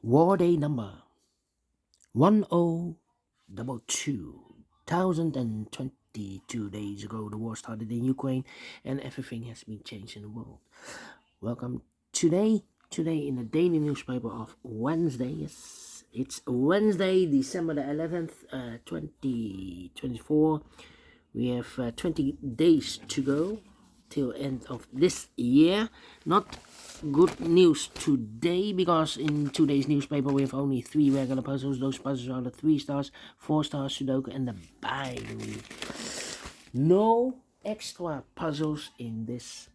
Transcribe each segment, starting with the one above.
War Day number 1022. 1022 days ago, the war started in Ukraine and everything has been changed in the world. Welcome today in the daily newspaper of Wednesday. Yes, it's Wednesday, December the 11th, 2024. We have 20 days to go till end of this year. Not good news today, because in today's newspaper we have only 3 regular puzzles. Those puzzles are the 3 stars, 4 stars Sudoku and the binary. No extra puzzles in this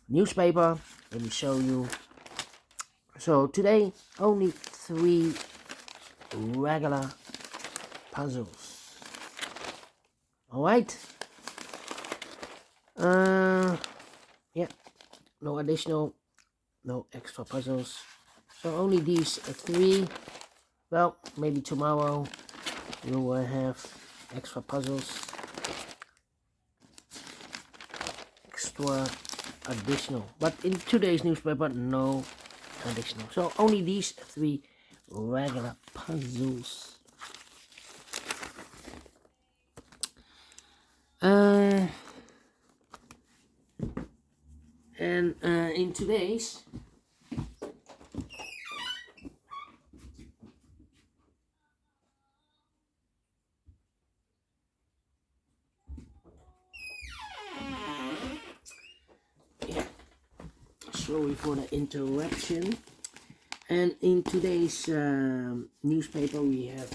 newspaper. Let me show you. So today only 3 regular puzzles. Alright. Yeah, no additional, no extra puzzles. So only these 3. Well, maybe tomorrow we will have extra puzzles. Additional. But in today's newspaper, no additional. So only these 3 regular puzzles. And in today's sorry for the interruption. And in today's newspaper we have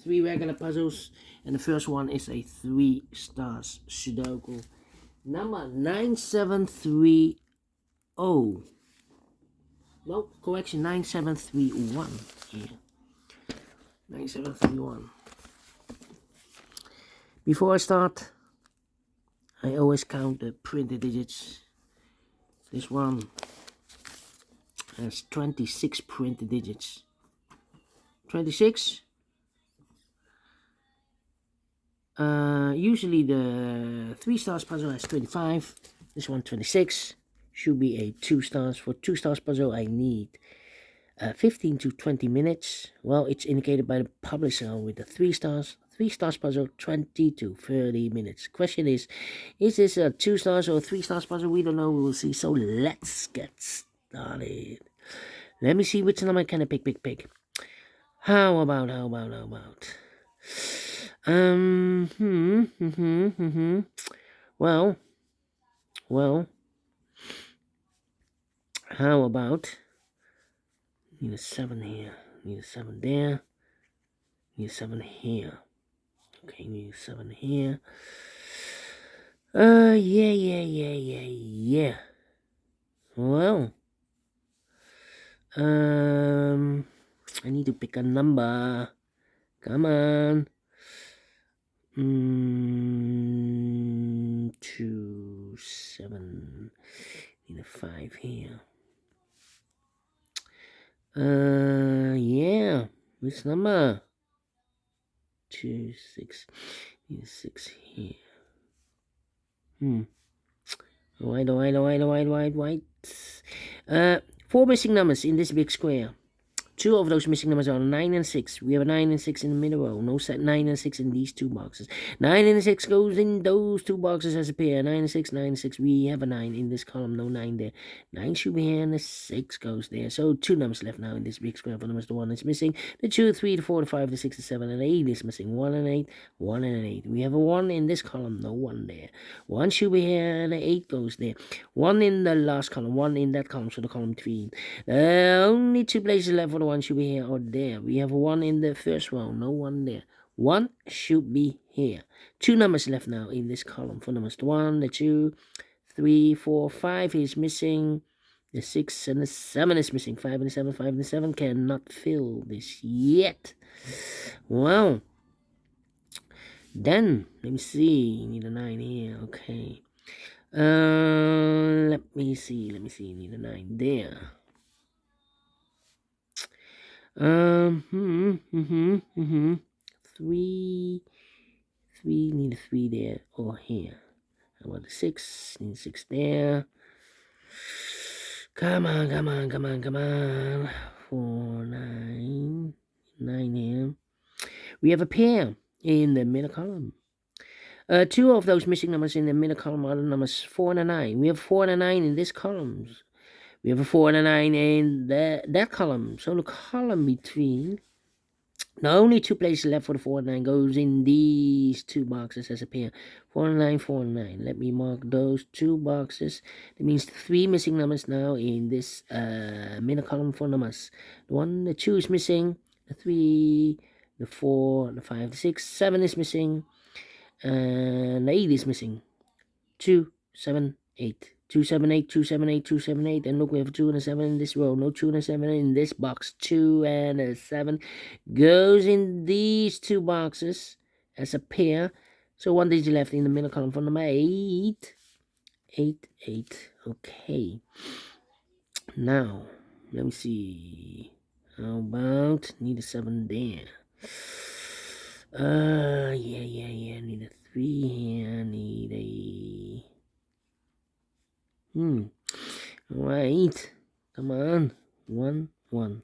3 regular puzzles, and the first one is a 3 stars Sudoku number 9730. No, correction, 9731 here. 9731. Before I start, I always count the printed digits. This one has 26 printed digits. 26. Usually the 3 stars puzzle has 25. This one 26. Should be a 2 stars. For 2 stars puzzle I need 15 to 20 minutes. Well, it's indicated by the publisher with the 3 stars. 3 stars puzzle 20 to 30 minutes. Question is this a 2 stars or 3 stars puzzle? We don't know. We will see. So let's get started. Let me see which number can I pick. How about well, how about, need a 7 here, need a 7 there, need a 7 here. Okay, need a 7 here. Yeah. Well, I need to pick a number. Come on. 2, 7. Need a 5 here. Yeah. Which number? 2, 6. Need a 6 here. White. 4 missing numbers in this big square. 2 of those missing numbers are 9 and 6. We have a 9 and 6 in the middle row. No set 9 and 6 in these 2 boxes. 9 and 6 goes in those 2 boxes as a pair. 9 and 6, 9 and 6. We have a 9 in this column. No 9 there. 9 should be here and the 6 goes there. So 2 numbers left now in this big square. For numbers, the 1 is missing. The 2, 3, the 4, the 5, the 6, the 7, and 8 is missing. 1 and 8. 1 and an 8. We have a 1 in this column. No 1 there. 1 should be here and the 8 goes there. 1 in the last column. 1 in that column. So the column between. Only 2 places left for the 1 should be here or there. We have 1 in the first row. No 1 there. 1 should be here. 2 numbers left now in this column. For numbers, the 1, the 2, 3, 4, 5 is missing. The 6 and the 7 is missing. 5 and the 7, 5 and the 7 cannot fill this yet. Well, then let me see. Need a 9 here. Okay. Let me see. Need a 9 there. 3, need a 3 there or here. How about the 6? Need 6 there. Come on, come on, come on, come on. 4, 9, 9 here. We have a pair in the middle column. Two of those missing numbers in the middle column are the numbers 4 and a 9. We have 4 and a 9 in this column. We have a 4 and a 9 in that column. So the column between, now only two places left for the 4 and 9 goes in these two boxes as a pair. 4 and 9, 4 and 9. Let me mark those two boxes. That means three missing numbers now in this middle column for numbers. The 1, the 2 is missing. The 3, the 4, the 5, the 6, 7 is missing. And 8 is missing. 2, 7, 8. 2, 7, 8, 2, 7, 8, 2, 7, 8. And look, we have a 2 and a 7 in this row. No 2 and a 7 in this box. 2 and a 7 goes in these two boxes as a pair. So one digit left in the middle column for number 8. 8, 8. Okay. Now, let me see. How about need a 7 there? Yeah. Need a 3 here. Need a... Right. Come on. 1, 1.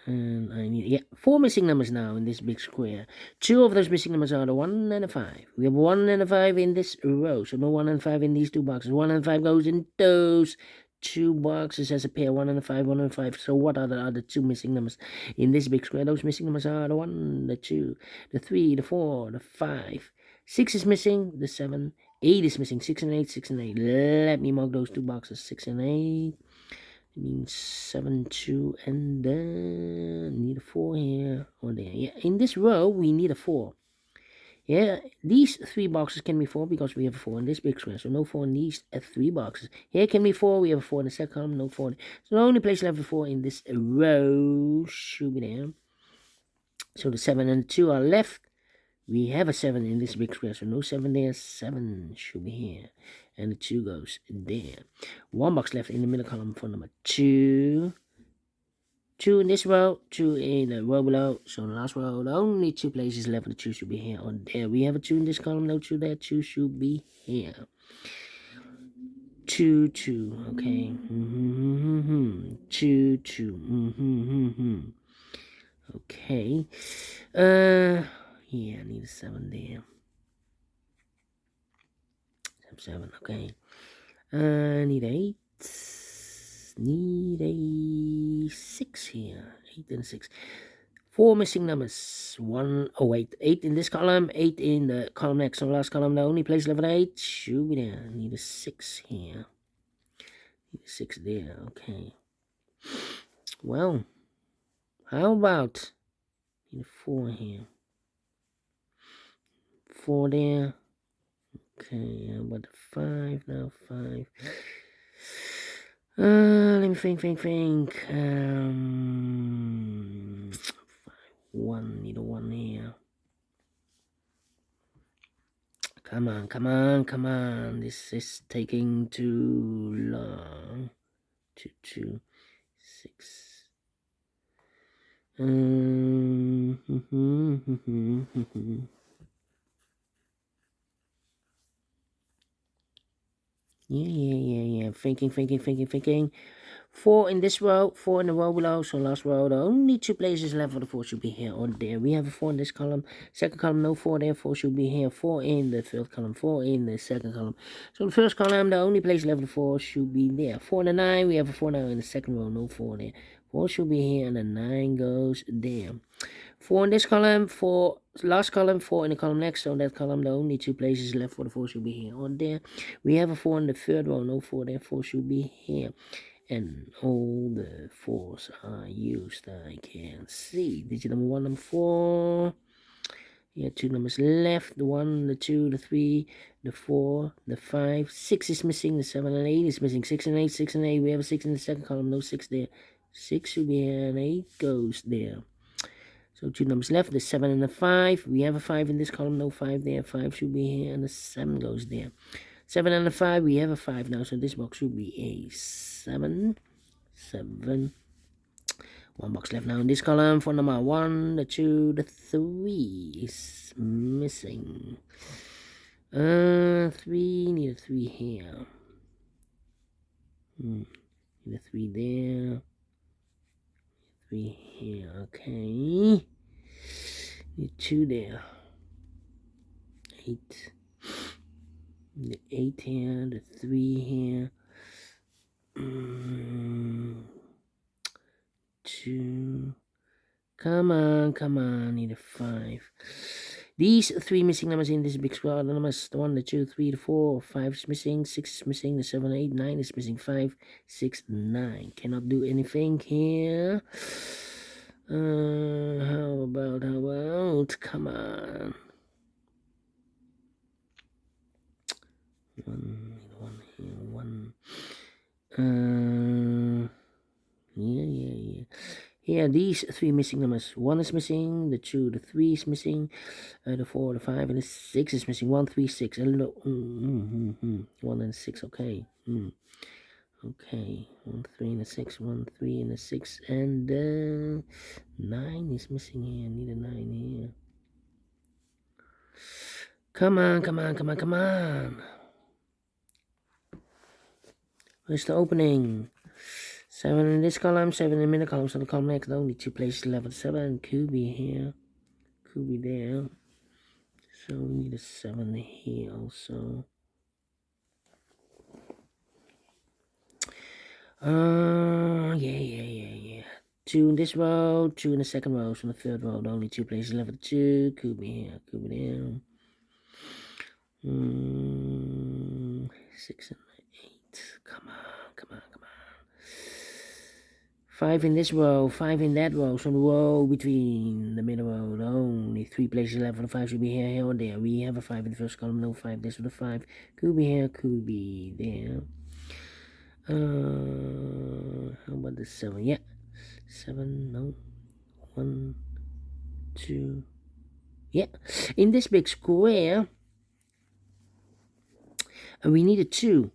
And I need, 4 missing numbers now in this big square. 2 of those missing numbers are the 1 and a 5. We have 1 and a 5 in this row. So no 1 and 5 in these two boxes. 1 and 5 goes in those two boxes as a pair. 1 and a 5, 1 and 5. So what are the other two missing numbers in this big square? Those missing numbers are the 1, the 2, the 3, the 4, the 5. 6 is missing. The 7. 8 is missing. 6 and 8, 6 and 8. Let me mark those two boxes. 6 and 8. It means 7, 2, and then need a 4 here or there. Yeah, in this row we need a 4. Yeah, these three boxes can be 4 because we have a 4 in this big square. So no 4 in these 3 boxes. Here can be 4. We have a 4 in the second column. No 4. So the only place left for 4 in this row should be there. So the 7 and the 2 are left. We have a 7 in this big square, so no 7 there. 7 should be here. And the 2 goes there. 1 box left in the middle column for number 2. 2 in this row, 2 in the row below. So in the last row, the only 2 places left for the 2 should be here or there. We have a 2 in this column, no 2 there. 2 should be here. 2, 2, okay. 2, 2. Okay. Yeah, I need a 7 there. 7, okay. Need 8. Need a 6 here. 8 and 6. 4 missing numbers. 1, oh wait, 8 in this column, 8 in the column next. So last column, the only place left for 8 should be there. Need a 6 here. Need a 6 there, okay. Well, how about need a 4 here? 4 there. Okay, how about the 5 now? 5. Let me think. 1, need a 1 here. Come on. This is taking too long. 2, 2, 6. Yeah. Thinking. 4 in this row, 4 in the row below. So last row, the only 2 places left for the 4 should be here or there. We have a 4 in this column. Second column, no 4 there. 4 should be here. 4 in the third column. 4 in the second column. So the first column, the only place left for the 4 should be there. 4 and the 9, we have a 4 now in the second row. No 4 there. 4 should be here and the 9 goes there. 4 in this column, 4 last column, 4 in the column next. So that column, the only 2 places left for the 4 should be here or there. We have a 4 in the third row. No 4 there. 4 should be here. And all the 4s are used. I can see. Digit number 1, number 4. Yeah, 2 numbers left. The 1, the 2, the 3, the 4, the 5. 6 is missing. The 7 and 8 is missing. 6 and 8, 6 and 8. We have a 6 in the second column. No 6 there. 6 should be here and 8 goes there. So 2 numbers left. The 7 and the 5. We have a 5 in this column. No 5 there. 5 should be here and the 7 goes there. 7 and a 5, we have a 5 now, so this box should be a 7. 7. 1 box left now in this column for number 1, the 2, the 3 is missing. 3, need a 3 here. Need a 3 there. 3 here. Okay. Need 2 there. 8. The 8 here. The 3 here. 2. Come on. Need a 5. These 3 missing numbers in this big square numbers. The 1, the 2, 3, the 4, 5 is missing, 6 is missing, the 7, 8, 9 is missing, 5, 6, 9. Cannot do anything here. How about, come on. 1 here, 1. Yeah. Here, these 3 missing numbers. 1 is missing, the 2, the 3 is missing, the 4, the 5, and the 6 is missing. 1, 3, 6. 1 and 6, okay. Okay, 1, 3, and a 6, 1, 3, and a 6, and 9 is missing here. I need a 9 here. Come on. Where's the opening? 7 in this column, 7 in the middle column, so the column next, only 2 places left at 7. Could be here, could be there. So we need a 7 here also. Yeah. 2 in this row, 2 in the second row, so in the third row, only 2 places left at 2. Could be here, could be there. 6 and 8. Come on. 5 in this row, 5 in that row, so the row between the middle row, only 3 places left for the 5 should be here or there. We have a 5 in the first column, no 5 this with the 5. Could be here, could be there. How about the 7? Yeah. 7, no. 1, 2. Yeah. In this big square, we need a 2.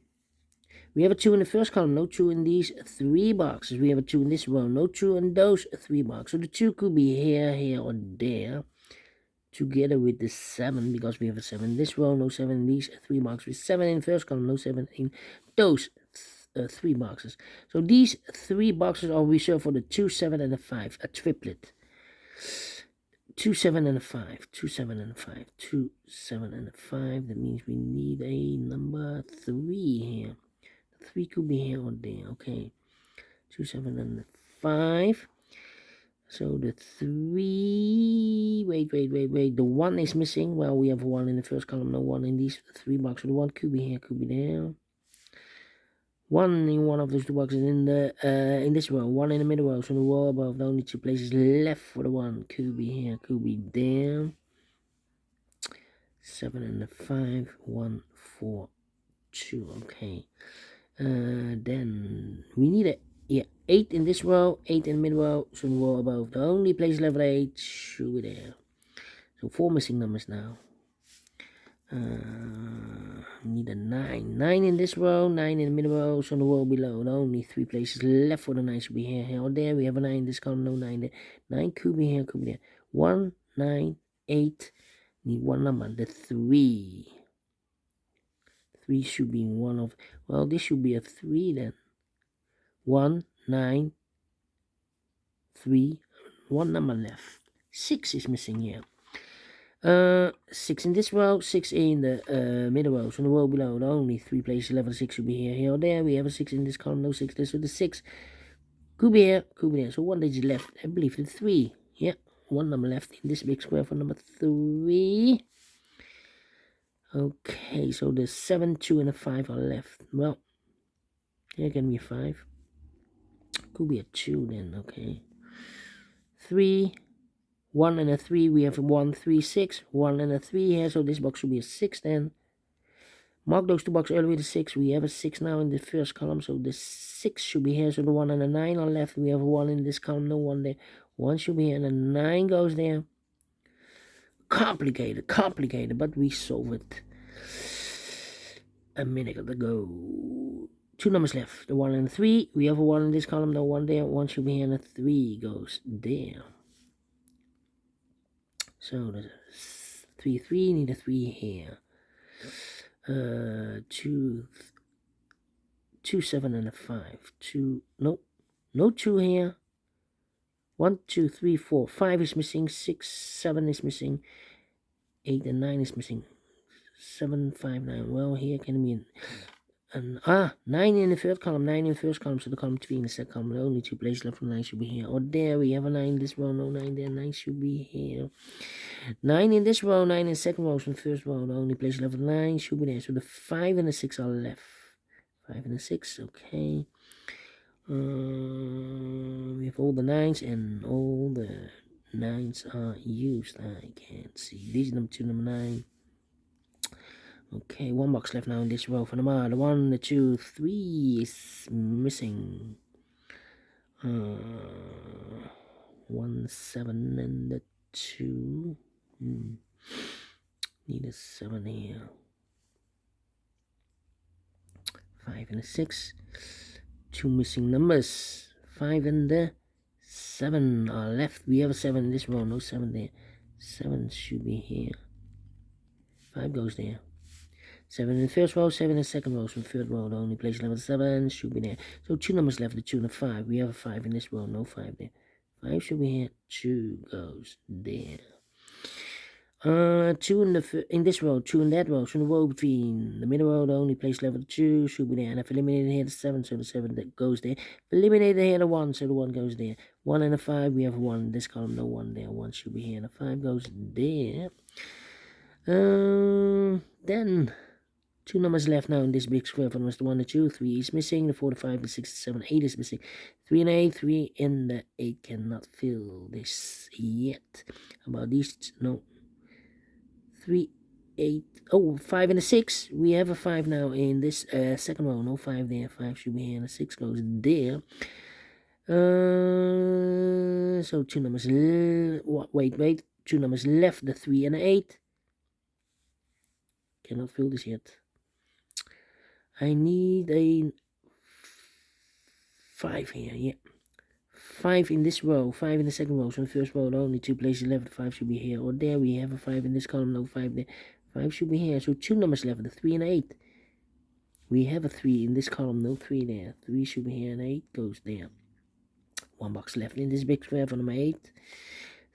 We have a 2 in the first column, no 2 in these 3 boxes. We have a 2 in this row, no 2 in those 3 boxes. So the 2 could be here, or there, together with the 7, because we have a 7 in this row, no 7 in these 3 boxes. With 7 in the first column, no 7 in those 3 boxes. So these 3 boxes are reserved for the 2, 7, and a 5, a triplet. 2, 7, and a 5. 2, 7, and a 5. 2, 7, and a 5. That means we need a number 3 here. 3 could be here or there. Okay. 2, 7, and 5. So the 3. Wait. The 1 is missing. Well, we have 1 in the first column, no 1 in these 3 boxes. So the 1 could be here, could be there. 1 in one of those 2 boxes in this row. 1 in the middle row. So the row above, the only 2 places left for the 1 could be here, could be there. 7 and the 5. 1, 4, 2. Okay. Then we need a 8 in this row, 8 in the middle row, so the row above, the only place left 8 should be there. So 4 missing numbers now. Need a 9. 9 in this row, 9 in the middle row, so the row below, the only 3 places left for the 9 should be here, or there. We have a 9 in this column, no 9 there. 9 could be here, could be there. 1, 9, 8. Need one number, the 3. 3 should be one of, well, this should be a 3 then. 1, 9, 3, 1 number left. 6 is missing here. 6 in this row, 6 in the middle row. So in the row below, the only 3 places left for the 6 should be here, or there. We have a 6 in this column, no 6 there. So the 6 could be here, could be there. So 1 digit left, I believe the 3. Yeah, 1 number left in this big square for number 3. Okay, so the 7, 2, and a 5 are left. Well, here can be a 5. Could be a 2 then, okay. 3, 1 and a 3. We have a 1, 3, 6. 1 and a 3 here, so this box should be a 6 then. Mark those 2 boxes earlier with a 6. We have a 6 now in the first column, so the 6 should be here. So the 1 and a 9 are left. We have a 1 in this column, no 1 there. 1 should be here, and a 9 goes there. Complicated, but we solve it a minute ago. 2 numbers left, the 1 and the 3. We have a 1 in this column, no 1 there. 1 should be here, and a 3 goes there. So the 3, 3, need a 3 here. 2, 2, 7, and a 5. 2, no 2 here. 1, 2, 3, 4, 5 is missing. 6, 7 is missing. 8 and 9 is missing. 7, 5, 9. Well, here can be and 9 in the third column, 9 in the first column, so the column 3 in the second column. The only 2 places left for 9 should be here. Or there we have a 9 in this row, no 9 there, 9 should be here. 9 in this row, 9 in the second row, so in the first row, the only place left for 9 should be there. So the 5 and the 6 are left. 5 and the 6, okay. We have all the 9s and all the 9s are used. I can't see. These are number 2, number 9. Okay, 1 box left now in this row for the 1, the 2, 3 is missing. 1, 7 and the 2. Need a 7 here. 5 and a 6. 2 missing numbers. 5 and the 7 are left. We have a 7 in this row, no 7 there. 7 should be here. 5 goes there. 7 in the first row, 7 in the second row, so in the third row, the only place left is 7 should be there. So 2 numbers left, the 2 and the 5. We have a 5 in this row, no 5 there. 5 should be here. 2 goes there. 2 in this row, 2 in that row, so in the row between the middle row, the only place left with 2 should be there. And I've eliminated here the 7, so the 7 that goes there. Eliminated here the 1, so the 1 goes there. 1 and a 5, we have 1 in this column, no 1 there. 1 should be here, and the 5 goes there. Then 2 numbers left now in this big square. For the 1, the 2, 3 is missing. The 4, the 5, the 6, the 7, 8 is missing. 3 and 8, 3 and the 8 cannot fill this yet. How about these? No. 3, 8, 5 and a 6. We have a 5 now in this second row. No 5 there. 5 should be here, and the 6 goes there. So 2 numbers. Wait. 2 numbers left. The 3 and the 8. Cannot fill this yet. I need a 5 here, yeah. 5 in this row, 5 in the second row. So in the first row, the only 2 places left. 5 should be here. Or there we have a 5 in this column, no 5 there. 5 should be here. So 2 numbers left, the 3 and 8. We have a 3 in this column, no 3 there. 3 should be here, and 8 goes there. 1 box left in this big square for number 8.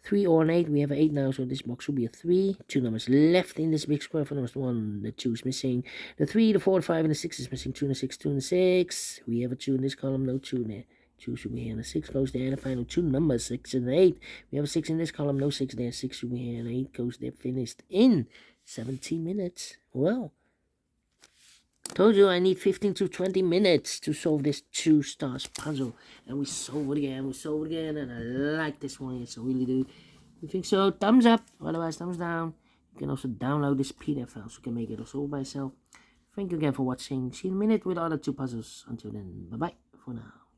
3 or an 8, we have an 8 now, so this box should be a 3. 2 numbers left in this big square for number 1. The 2 is missing. The 3, the 4, the 5, and the 6 is missing. 2 and the 6, 2 and the 6. We have a 2 in this column, no 2 there. 2 should be here, and the 6 goes there. And the final 2 numbers, 6 and 8. We have a 6 in this column, no 6 there. 6 should be here, and 8 goes there. Finished in 17 minutes. Well, told you I need 15 to 20 minutes to solve this 2 stars puzzle. And we solve it again, and I like this one, yes, I really do. If you think so, thumbs up, otherwise thumbs down. You can also download this PDF file so you can make it also by yourself. Thank you again for watching. See you in a minute with other 2 puzzles. Until then, bye-bye for now.